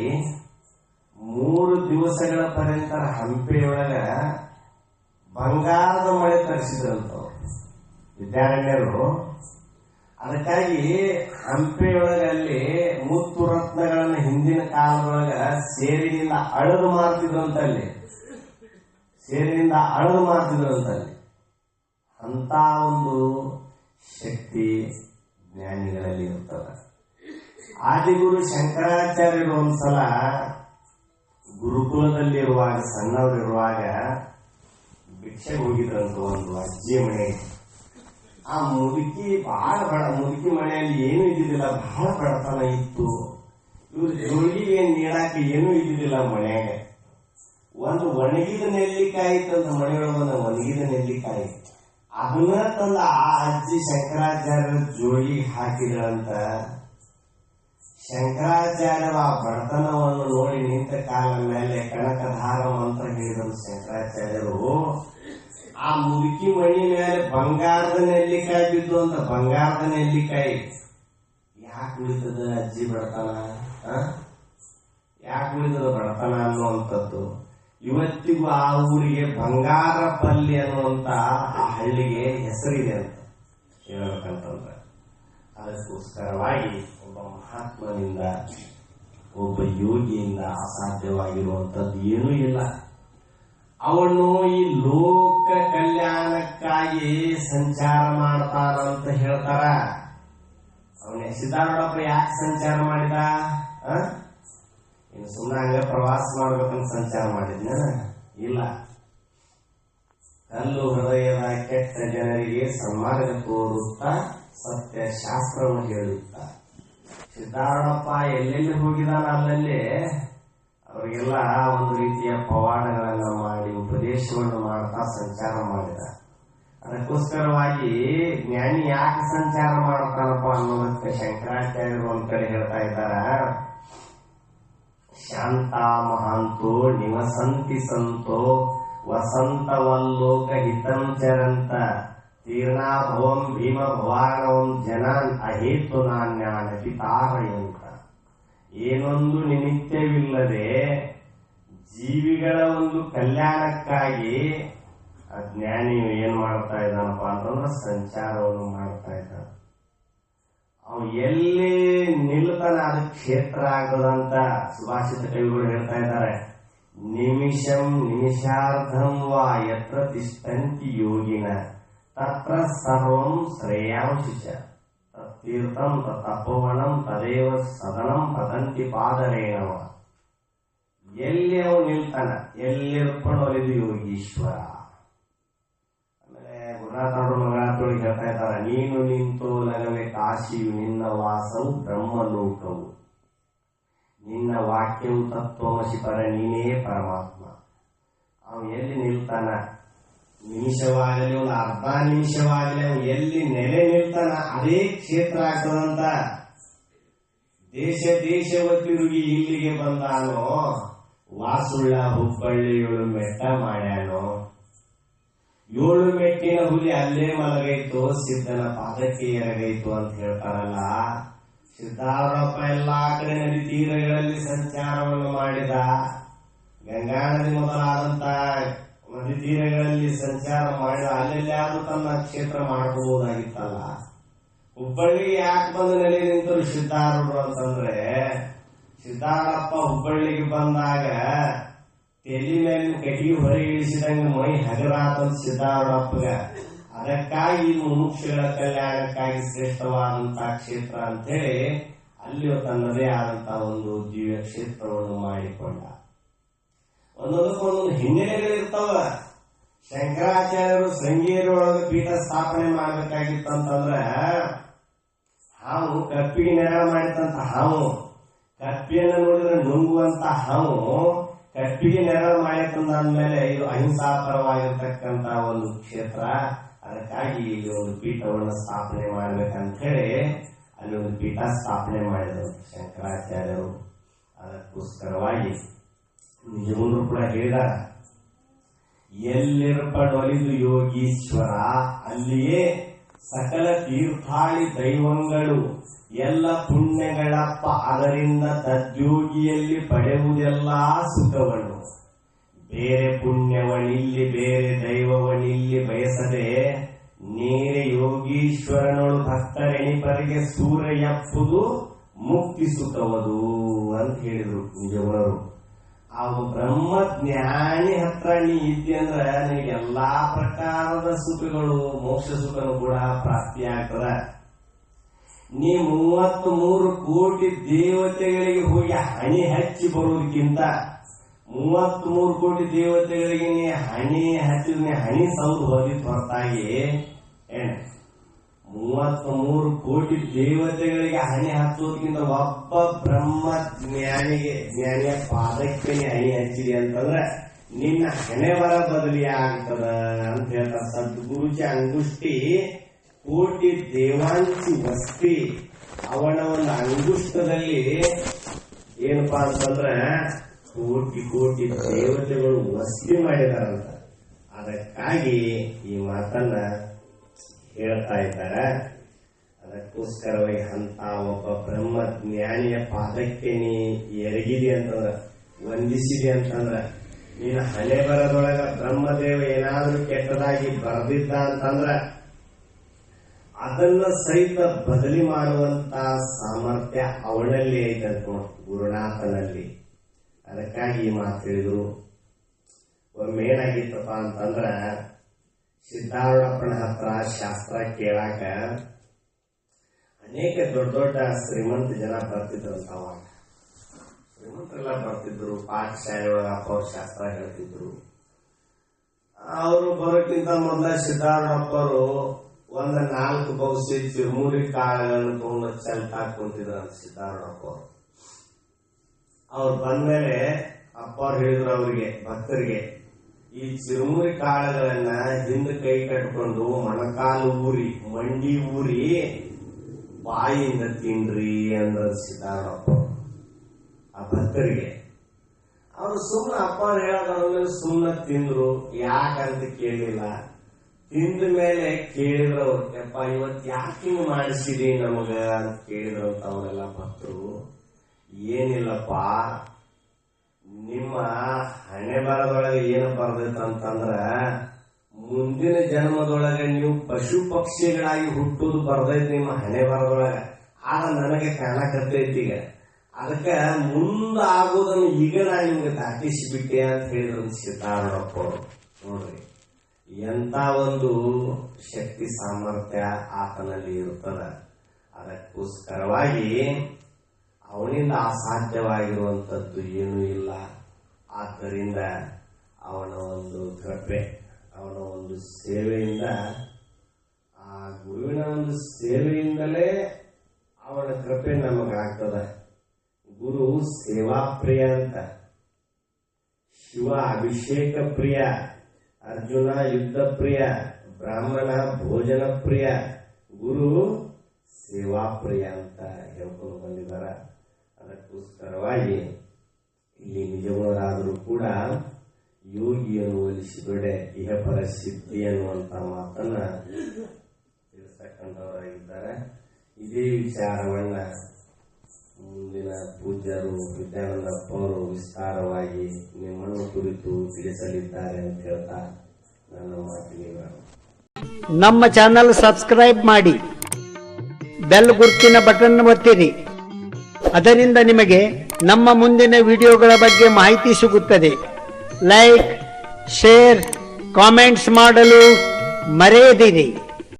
3 ದಿವಸಗಳ ಪರ್ಯಂತ ಹಂಪಿಯೊಳಗ ಬಂಗಾರದ ಮಳೆ ತರಿಸಿದ್ರಂತವ್ರು ವಿದ್ಯಾರಣ್ಯರು. ಅದಕ್ಕಾಗಿ ಹಂಪಿಯೊಳಗಲ್ಲಿ ಮುತ್ತು ರತ್ನಗಳನ್ನ ಹಿಂದಿನ ಕಾಲದೊಳಗ ಸೇರಿನಿಂದ ಅಳದು ಮಾರ್ತಿದ್ರಂತಲ್ಲಿ, ಸೇರಿನಿಂದ ಅಳದು ಮಾರ್ತಿದ್ರಂತಲ್ಲಿ. ಅಂತ ಒಂದು ಶಕ್ತಿ ಜ್ಞಾನಿಗಳಲ್ಲಿ ಇರ್ತದೆ. ಆದಿಗುರು ಶಂಕರಾಚಾರ್ಯರು ಒಂದ್ಸಲ ಗುರುಕುಲದಲ್ಲಿರುವಾಗ, ಸಣ್ಣವರಿರುವಾಗ ಭಿಕ್ಷೆಗೆ ಹೋಗಿದ್ರಂತ ಒಂದು ಅಜ್ಜಿ ಮನೆಗೆ. ಆ ಮುದುಕಿ ಮುದುಕಿ ಮನೆಯಲ್ಲಿ ಏನೂ ಇದ್ದಿದ್ದಿಲ್ಲ, ಬಹಳ ಬಡತನ ಇತ್ತು. ಇವ್ರ ಜೋಳಿಗೆ ನೀಡಾಕ ಏನೂ ಇದ್ದಿದ್ದಿಲ್ಲ ಮನೆಯಾಗ. ಒಂದು ಒಣಗಿದ ನೆಲ್ಲಿಕಾಯಿ ತಂದ, ಮನೆಯೊಳಗೆ ಒಂದು ಒಣಗಿದ ನೆಲ್ಲಿಕಾಯಿ, ಅದನ್ನ ತಂದ ಆ ಅಜ್ಜಿ ಶಂಕರಾಚಾರ್ಯರ ಜೋಳಿಗೆ ಹಾಕಿದ್ರಂತ. ಶಂಕರಾಚಾರ್ಯರು ಆ ಬಡತನವನ್ನು ನೋಡಿ ನಿಂತ ಕಾಲ ಮೇಲೆ ಕನಕಧಾರ ಮಂತ್ರ ಹೇಳಿದರು ಶಂಕರಾಚಾರ್ಯರು. ಆ ಮುದುಕಿ ಮಣಿ ಮೇಲೆ ಬಂಗಾರದ ನೆಲ್ಲಿಕಾಯಿ ಬಿದ್ದು ಅಂತ. ಬಂಗಾರದ ನೆಲ್ಲಿಕಾಯಿ ಯಾಕೆ ಉಳಿತದ ಅಜ್ಜಿ ಬಡತನ, ಯಾಕೆ ಉಳಿತದ ಬಡತನ ಅನ್ನುವಂಥದ್ದು. ಇವತ್ತಿಗೂ ಆ ಊರಿಗೆ ಬಂಗಾರಪಲ್ಲಿ ಅನ್ನುವಂತ ಆ ಹಳ್ಳಿಗೆ ಹೆಸರಿದೆ ಅಂತ ಹೇಳ್ಬೇಕಂತಂದ್ರೆ. ಅದಕ್ಕೋಸ್ಕರವಾಗಿ ಒಬ್ಬ ಮಹಾತ್ಮನಿಂದ, ಒಬ್ಬ ಯೋಗಿಯಿಂದ ಅಸಾಧ್ಯವಾಗಿರುವಂಥದ್ದು ಏನೂ ಇಲ್ಲ. ಅವನು ಈ ಲೋಕ ಕಲ್ಯಾಣಕ್ಕಾಗಿ ಸಂಚಾರ ಮಾಡ್ತಾನಂತ ಹೇಳ್ತಾರ. ಅವನೇ ಸಿದ್ಧಾರೂಢಪ್ಪ ಯಾಕೆ ಸಂಚಾರ ಮಾಡಿದ? ಇನ್ನು ಸುಮ್ಮನೆ ಹಂಗ ಪ್ರವಾಸ ಮಾಡ್ಬೇಕಂತ ಸಂಚಾರ ಮಾಡಿದ್ನ? ಇಲ್ಲ. ಕಲ್ಲು ಹೃದಯದ ಕೆಟ್ಟ ಜನರಿಗೆ ಸನ್ಮಾರ್ಗ ತೋರುತ್ತಾ ಸತ್ಯ ಶಾಸ್ತ್ರವನ್ನು ಹೇಳುತ್ತಾ ಸಿದ್ಧಾರೂಢಪ್ಪ ಎಲ್ಲೆಲ್ಲಿ ಹೋಗಿದಾನ ಅಲ್ಲಲ್ಲಿ ಅವರಿಗೆಲ್ಲ ಒಂದು ರೀತಿಯ ಪವಾಡಗಳನ್ನ ಮಾಡಿ ಉಪದೇಶವನ್ನು ಮಾಡ್ತಾ ಸಂಚಾರ ಮಾಡಿದ. ಅದಕ್ಕೋಸ್ಕರವಾಗಿ ಜ್ಞಾನಿ ಯಾಕೆ ಸಂಚಾರ ಮಾಡ್ತಾನಪ್ಪ ಅನ್ನೋದಕ್ಕೆ ಶಂಕರಾಚಾರ್ಯರು ಒಂದ್ ಕಡೆ ಹೇಳ್ತಾ ಇದ್ದಾರ. ಶಾಂತ ಮಹಾಂತೋ ನಿವಸಂತಿ ಸಂತೋ ವಸಂತವಲ್ಲೋಕ ಹಿತಂ ಚರಂತ ತೀರ್ಣಾಭವಂ ಭೀಮ ಭವಾನವಂ ಜನಾನ್ ಅಹೇತು ನಾನ್ಯಾನಪಿ ತಾರಯಂತ. ಏನೊಂದು ನಿಮಿತ್ತವಿಲ್ಲದೆ ಜೀವಿಗಳ ಒಂದು ಕಲ್ಯಾಣಕ್ಕಾಗಿ ಅಜ್ಞಾನಿಯು ಏನ್ ಮಾಡ್ತಾ ಇದ್ದಾನಪ್ಪ ಅಂತಂದ್ರೆ ಸಂಚಾರವನ್ನು ಮಾಡ್ತಾ ಇದ್ದಾನ. ಅವನು ಎಲ್ಲಿ ನಿಲ್ತಾನ ಅದು ಕ್ಷೇತ್ರ ಆಗೋದಂತ ಸುಭಾಷಿತ ಕವಿಗಳು ಹೇಳ್ತಾ ಇದ್ದಾರೆ. ನಿಮಿಷಂ ನಿಮಿಷಾರ್ಧಂ ವಾ ಯತ್ರ ತಿಷ್ಠಂತಿ ಯೋಗಿನ ತತ್ರ ಸರ್ವಂ ಶ್ರೇಯಾಂಶಿಚ ತೀರ್ಥಂ ತಪೋವನಂ ತದೇವ ಸದನಂ ಪದಂತಿ ಪಾದರೇಣವ. ಎಲ್ಲಿ ಅವನು ನಿಲ್ತಾನ, ಎಲ್ಲಿರ್ಕೊಂಡು ಅಲ್ಲಿದು ಯೋಗೀಶ್ವರ. ಆಮೇಲೆ ಗುರುನಾಥರು ಮಗಳಾತೊಳಗೆ ಹೇಳ್ತಾ ಇದ್ದಾರೆ, ನೀನು ನಿಂತೋ ಲಗವೆ ಕಾಶಿಯು ನಿನ್ನ ವಾಸವು ಬ್ರಹ್ಮಲೋಕವು, ನಿನ್ನ ವಾಕ್ಯವು ತತ್ವಮಸಿ ಪರ ನೀನೇ ಪರಮಾತ್ಮ. ಅವನು ಎಲ್ಲಿ ನಿಲ್ತಾನ, ನಿಮಿಷವಾಗಲಿ ಒಂದು ಅರ್ಧ ನಿಮಿಷವಾಗಲಿ ಅವನು ಎಲ್ಲಿ ನೆಲೆ ನಿಲ್ತಾನ ಅದೇ ಕ್ಷೇತ್ರ ಆಗ್ತದಂತ. ದೇಶ ದೇಶವ ತಿರುಗಿ ಇಲ್ಲಿಗೆ ಬಂದಾನೋ, ವಾಸುಳ್ಳ ಹುಬ್ಬಳ್ಳಿ 7 ಮೆಟ್ಟ ಮಾಡ್ಯಾನೋ, 7 ಮೆಟ್ಟಿನ ಹುಲಿ ಅಲ್ಲೇ ಮಲಗೈತು, ಸಿದ್ಧನ ಪಾದಕ್ಕೆ ಎರಗೈತು ಅಂತ ಹೇಳ್ತಾರಲ್ಲ. ಸಿದ್ಧಾರೂಢಪ್ಪ ಎಲ್ಲಾ ಕಡೆ ನದಿ ತೀರಗಳಲ್ಲಿ ಸಂಚಾರವನ್ನು ಮಾಡಿದ. ಗಂಗಾ ನದಿ ಮೊದಲಾದಂತ ನದಿ ತೀರಗಳಲ್ಲಿ ಸಂಚಾರ ಮಾಡಿದ. ಅಲ್ಲೆಲ್ಲಾದ್ರೂ ತನ್ನ ಕ್ಷೇತ್ರ ಮಾಡಬಹುದಾಗಿತ್ತಲ್ಲ. ಹುಬ್ಬಳ್ಳಿ ಯಾಕೆ ಬಂದು ನೆಲೆ ನಿಂತರು ಸಿದ್ಧಾರೂಢರು ಅಂತಂದ್ರೆ, ಸಿದ್ಧಾರೂಢಪ್ಪ ಹುಬ್ಬಳ್ಳಿಗೆ ಬಂದಾಗ ತೆಲಿ ಮೇಲಿನ ಕಟ್ಟಿಗೆ ಹೊರಗೆ ಇಳಿಸಿದಂಗ ಮೈ ಹಗರಾತಂತ ಸಿದ್ದಾರೂಢಪ್ಪಗ. ಅದಕ್ಕಾಗಿ ಮುಮುಕ್ಷುಗಳ ಕಲ್ಯಾಣಕ್ಕಾಗಿ ಶ್ರೇಷ್ಠವಾದಂತಹ ಕ್ಷೇತ್ರ ಅಂತ ಹೇಳಿ ಅಲ್ಲಿ ತನ್ನದೇ ಆದಂತಹ ಒಂದು ದಿವ್ಯ ಕ್ಷೇತ್ರವನ್ನು ಮಾಡಿಕೊಂಡ. ಒಂದೊಂದಕ್ಕೊಂದೊಂದು ಹಿನ್ನೆಲೆಗಳಿರ್ತಾವ. ಶಂಕರಾಚಾರ್ಯರು ಶೃಂಗೇರಿ ಒಳಗೆ ಪೀಠ ಸ್ಥಾಪನೆ ಮಾಡ್ಬೇಕಾಗಿತ್ತಂತಂದ್ರ ಹಾವು ಕಪ್ಪಿಗೆ ನೆರಳ ಮಾಡಿದಂತ ಹಾವು, ಕಪ್ಪಿಯನ್ನು ನೋಡಿದ್ರೆ ನುಂಗುವಂತ ಹಾವು ಕಪ್ಪಿಗೆ ನೆರಳ ಮಾಡಿತಂದಾದ್ಮೇಲೆ ಇದು ಅಹಿಂಸಾಪರವಾಗಿರ್ತಕ್ಕಂತ ಒಂದು ಕ್ಷೇತ್ರ. ಅದಕ್ಕಾಗಿ ಇಲ್ಲಿ ಒಂದು ಪೀಠವನ್ನು ಸ್ಥಾಪನೆ ಮಾಡ್ಬೇಕಂತ ಹೇಳಿ ಅಲ್ಲಿ ಒಂದು ಪೀಠ ಸ್ಥಾಪನೆ ಮಾಡಿದರು ಶಂಕರಾಚಾರ್ಯರು. ಅದಕ್ಕೋಸ್ಕರವಾಗಿ ನಿಜಮೂರು ಕೂಡ ಹೇಳಿದಾರ, ಎಲ್ಲಿರ್ಪಡೊಲಿದು ಯೋಗೀಶ್ವರ ಅಲ್ಲಿಯೇ ಸಕಲ ತೀರ್ಥಾಳಿ ದೈವಂಗಳು ಎಲ್ಲ ಪುಣ್ಯಗಳಪ್ಪ, ಅದರಿಂದ ತದ್ಯೋಗಿಯಲ್ಲಿ ಪಡೆಯುವುದೆಲ್ಲ ಸುಖವನ್ನು. ಬೇರೆ ಪುಣ್ಯವನಿಲ್ಲಿ ಬೇರೆ ದೈವವನಿಲ್ಲಿ ಬಯಸದೆ ನೇರ ಯೋಗೀಶ್ವರನೋಳು ಭಕ್ತರೆಣಿಪರಿಗೆ ಸೂರ್ಯ ಎಪ್ಪುದು ಮುಕ್ತಿ ಸುಖವದು ಅಂತ ಹೇಳಿದ್ರು ನಿಜವರು. ಆ ಬ್ರಹ್ಮಜ್ಞಾನಿ ಹತ್ರ ನೀ ಇದ್ದಿ ಅಂದ್ರ ನಿನಗೆ ಎಲ್ಲಾ ಪ್ರಕಾರದ ಸುಖಗಳು ಮೋಕ್ಷ ಸುಖನು ಕೂಡ ಪ್ರಾಪ್ತಿಯಾಗ್ತದ. ನೀ 33 ಕೋಟಿ ದೇವತೆಗಳಿಗೆ ಹೋಗಿ ಹಣಿ ಹಚ್ಚಿ ಬರುವುದಕ್ಕಿಂತ 33 ಕೋಟಿ ದೇವತೆಗಳಿಗೆ ನೀ ಹಣಿ ಹಚ್ಚಿದ ನೀ ಹಣಿ ಸೌದು ಹೋದಿತ್ತು ಹೊರತಾಗಿ 33 ಕೋಟಿ ದೇವತೆಗಳಿಗೆ ಹಣಿ ಹಚ್ಚೋದಕ್ಕಿಂತ ಒಬ್ಬ ಬ್ರಹ್ಮ ಜ್ಞಾನಿಯ ಪಾದಕ್ಕೆ ಹಣಿ ಹಚ್ಚಿದೆ ಅಂತಂದ್ರೆ ನಿನ್ನ ಹಣೆ ಬರ ಬದಲಿ ಆಗ್ತದ ಅಂತ ಹೇಳ್ತಾರೆ. ಸದ್ಗುರುಜಿ ಅಂಗುಷ್ಟಿ ಕೋಟಿ ದೇವಾಂಚಿ ವಸ್ತಿ, ಅವನ ಒಂದು ಅಂಗುಷ್ಟದಲ್ಲಿ ಏನಪ್ಪಾ ಅಂತಂದ್ರ ಕೋಟಿ ಕೋಟಿ ದೇವತೆಗಳು ವಸ್ತಿ ಮಾಡಿದಾರಂತ. ಅದಕ್ಕಾಗಿ ಈ ಮಾತನ್ನ ಹೇಳ್ತಾ ಇದ್ದಾರೆ. ಅದಕ್ಕೋಸ್ಕರವಾಗಿ ಅಂತ ಒಬ್ಬ ಬ್ರಹ್ಮ ಜ್ಞಾನಿಯ ಪಾದಕ್ಕೆ ನೀ ಎರಗಿದೆ ಅಂತಂದ್ರ, ವಂದಿಸಿದೆ ಅಂತಂದ್ರ, ನೀನು ಹಣೆ ಬರದೊಳಗ ಬ್ರಹ್ಮದೇವ ಏನಾದ್ರೂ ಕೆಟ್ಟದಾಗಿ ಬರೆದಿದ್ದ ಅಂತಂದ್ರ ಅದನ್ನ ಸಹಿತ ಬದಲಿ ಮಾಡುವಂತ ಸಾಮರ್ಥ್ಯ ಅವನಲ್ಲಿ ಐತಂತ ಗುರುನಾಥನಲ್ಲಿ. ಅದಕ್ಕಾಗಿ ಈ ಮಾತು ಹೇಳಿದ್ರು. ಒಮ್ಮೆ ಏನಾಗಿತ್ತಪ್ಪ ಅಂತಂದ್ರ ಸಿದ್ದಾರೂಢಪ್ಪನ ಹತ್ರ ಶಾಸ್ತ್ರ ಕೇಳಾಕ ಅನೇಕ ದೊಡ್ಡ ದೊಡ್ಡ ಶ್ರೀಮಂತ ಜನ ಬರ್ತಿದ್ರಂತ. ಅವಾಗ ಶ್ರೀಮಂತರೆಲ್ಲ ಬರ್ತಿದ್ರು, ಪಾಠಶಾಲೆ ಒಳಗ ಅಪ್ಪ ಅವ್ರ ಶಾಸ್ತ್ರ ಹೇಳ್ತಿದ್ರು. ಅವರು ಬರೋಕ್ಕಿಂತ ಮೊದಲ ಸಿದ್ದಾರೂಢಪ್ಪರು ಒಂದ 4 ಬೌಸಿ ಚಿರುಮುರಿ ಕಾಳುಗಳನ್ನು ತಗೊಂಡು ಚಲ್ತಾಕ್ ಕುಂತಿದ್ರಂತ ಸಿದ್ದಾರೂಢಪ್ಪ ಅವರು. ಅವ್ರು ಬಂದ್ಮೇಲೆ ಅಪ್ಪ ಅವ್ರು ಹೇಳಿದ್ರು ಅವರಿಗೆ ಭಕ್ತರಿಗೆ, ಈ ಚಿರುಮುರಿ ಕಾಳುಗಳನ್ನ ಹಿಂದ ಕೈ ಕಟ್ಕೊಂಡು ಮೊಣಕಾಲು ಊರಿ ಮಂಡಿ ಊರಿ ಬಾಯಿಯಿಂದ ತಿನ್ರಿ ಅಂದ್ರ ಸಿದ್ದಾರೂಢಪ್ಪ ಆ ಭಕ್ತರಿಗೆ. ಅವರು ಸುಮ್ಮನೆ ಅಪ್ಪ ಅವ್ರು ಹೇಳೋದ್ರ ಸುಮ್ಮನೆ ತಿಂದ್ರು, ಯಾಕಂತ ಕೇಳಿಲ್ಲ. ತಿಂದ ಮೇಲೆ ಕೇಳಿದ್ರು ಅವ್ರು, ಯಪ್ಪ ಇವತ್ ಯಾಕೆ ಹಿಂಗ್ ಮಾಡಿಸಿದಿ ನಮಗ ಅಂತ ಕೇಳಿದ್ರಂತ ಅವರೆಲ್ಲ ಭಕ್ತರು. ಏನಿಲ್ಲಪ್ಪ, ನಿಮ್ಮ ಹಣೆ ಬರದೊಳಗೆ ಏನು ಬರ್ದೈತಂತಂದ್ರ ಮುಂದಿನ ಜನ್ಮದೊಳಗೆ ನೀವು ಪಶು ಪಕ್ಷಿಗಳಾಗಿ ಹುಟ್ಟುದು ಬರ್ದೈತಿ ನಿಮ್ಮ ಹಣೆ ಬರದೊಳಗ. ಆಗ ನನಗೆ ಕಾಣಕತ್ತೈತಿ. ಈಗ ಅದಕ್ಕ ಮುಂದಾಗೋದನ್ನು ಈಗ ನಾ ನಿಮ್ಗೆ ದಾಟಿಸಿಬಿಟ್ಟೆ ಅಂತ ಹೇಳಿದ್ರು ಸಿದ್ದಾರೂಢಪ್ಪ ಅವರು. ನೋಡ್ರಿ ಎಂತ ಒಂದು ಶಕ್ತಿ ಸಾಮರ್ಥ್ಯ ಆತನಲ್ಲಿ ಇರುತ್ತದ. ಅದಕ್ಕೋಸ್ಕರವಾಗಿ ಅವನಿಂದ ಅಸಾಧ್ಯವಾಗಿರುವಂತದ್ದು ಏನೂ ಇಲ್ಲ. ಆದ್ದರಿಂದ ಅವನ ಒಂದು ಕೃಪೆ, ಅವನ ಒಂದು ಸೇವೆಯಿಂದ, ಆ ಗುರುವಿನ ಒಂದು ಸೇವೆಯಿಂದಲೇ ಅವನ ಕೃಪೆ ನಮಗಾಗ್ತದ. ಗುರು ಸೇವಾ ಪ್ರಿಯ ಅಂತ, ಶಿವ ಅಭಿಷೇಕ ಪ್ರಿಯ, ಅರ್ಜುನ ಯುದ್ಧ ಪ್ರಿಯ, ಬ್ರಾಹ್ಮಣ ಭೋಜನ ಪ್ರಿಯ, ಗುರು ಸೇವಾ ಪ್ರಿಯ ಅಂತ ಹೇಳ್ಕೊಂಡು ಬಂದಿದ್ದಾರೆ. ಅದಕ್ಕೋಸ್ಕರವಾಗಿ ಇಲ್ಲಿ ನಿಜವರಾದರೂ ಕೂಡ ಯೋಗಿಯನ್ನು ಒಲಿಸಿಬಿಡೆ ಇಹಪರ ಸಿದ್ಧಿ ಅನ್ನುವಂತ ಮಾತನ್ನ ತಿಳಿಸ್ತಕ್ಕಂಥವರಾಗಿದ್ದಾರೆ. ಇದೇ ವಿಚಾರವನ್ನ ಮುಂದಿನ ಪೂಜ್ಯರು ವಿದ್ಯಾನಂದಪ್ಪ ಅವರು ವಿಸ್ತಾರವಾಗಿ ನಿಮ್ಮನ್ನು ಕುರಿತು ತಿಳಿಸಲಿದ್ದಾರೆ ಅಂತ ಹೇಳ್ತಾ ನನ್ನ ಮಾತಿಗೆ ನಮ್ಮ ಚಾನಲ್ ಸಬ್ಸ್ಕ್ರೈಬ್ ಮಾಡಿ, ಬೆಲ್ ಗುರುತಿನ ಬಟನ್ ಒತ್ತಿರಿ. ಅದರಿಂದ ನಿಮಗೆ ನಮ್ಮ ಮುಂದಿನ ವಿಡಿಯೋಗಳ ಬಗ್ಗೆ ಮಾಹಿತಿ ಸಿಗುತ್ತದೆ. ಲೈಕ್, ಶೇರ್, ಕಾಮೆಂಟ್ಸ್ ಮಾಡಲು ಮರೆಯದಿರಿ.